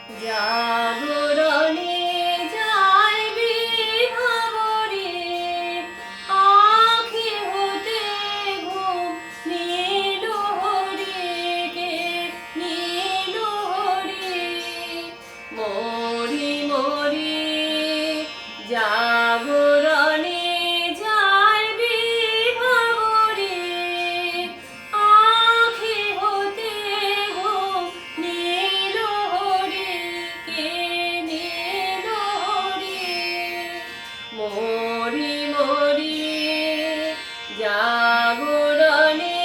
জাগরণে যাইবি ভাবরে, আঁখি হতে ঘুম নীল হরি, কে নীল হরি। মরি মরি জাগরণে যাইবি ভাবরে, আঁখি হতে ঘুম নীল হরি, কে নীল হরি। মরি মরি জাগরণে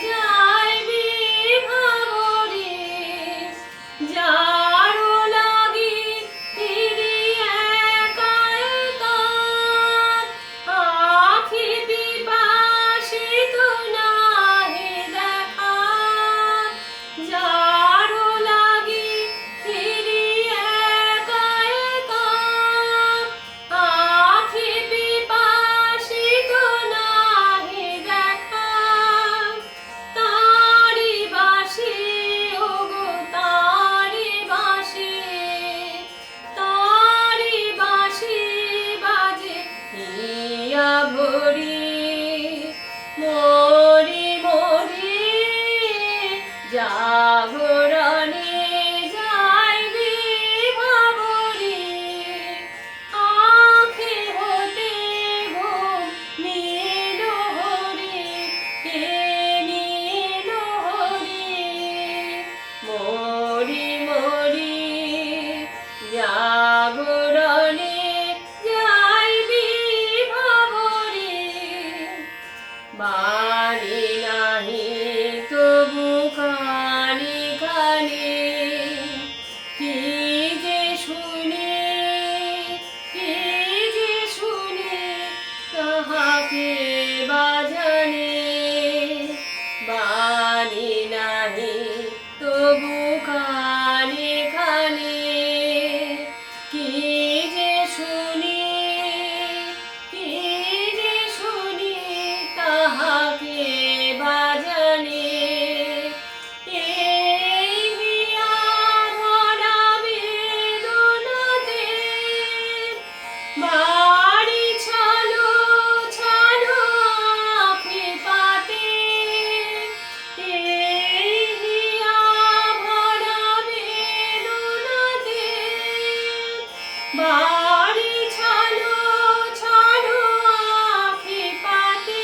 যাইবি ভাবরে, যারো লাগি ফিরি একা একা, আঁখি পিপাসিত নাহি দেখা। যারো লাগি ফিরি একা একা, আঁখি পিপাসিত নাহি দেখা। তারি বাঁশি ওগো তারি বাঁশি, তারি বাঁশি বাজে হিয়া ভরি। মরি মরি জাগরণে যাইবি ভাবরে, আঁখি হতে ঘুম নীল হরি, কে নীল হরি। মরি মরি জাগরণে যাইবি ভাবরে, বাণী নাহি তবু কানে কানে, কি যে শুনি কি যে শুনি কাহাকে বা জানে। বাণী নাহি তবু কানে কানে, কি যে শুনি কি যে শুনি কাহাকে বা জানে। এই হিয়া ভরা বেদনাতে বাড়ি ছালো ছালো আঁখি পাতে। এই হিয়া ভরা বেদনাতে বাড়ি ছালো ছালো আঁখি পাতে।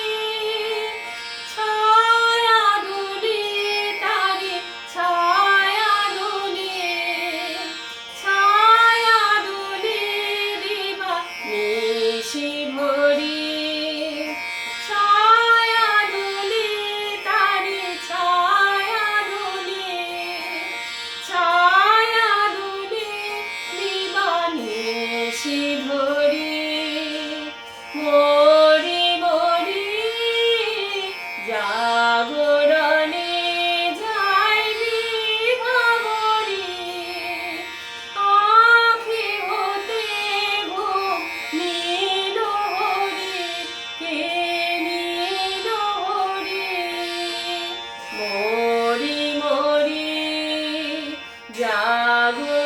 ছায়া দুলে তারে ছায়া দুলে, ছায়া দুলে দিবা নিশি ভরি। ছায়া দুলে তারে ছায়া দুলে, ছায়া দুলে দিবা নিশি ভরি। মরি মরি জাগরণে যাইবি ভাবরে, আঁখি হতে ঘুম নীল হরি, কে নীল হরি। মরি মরি জাগরণে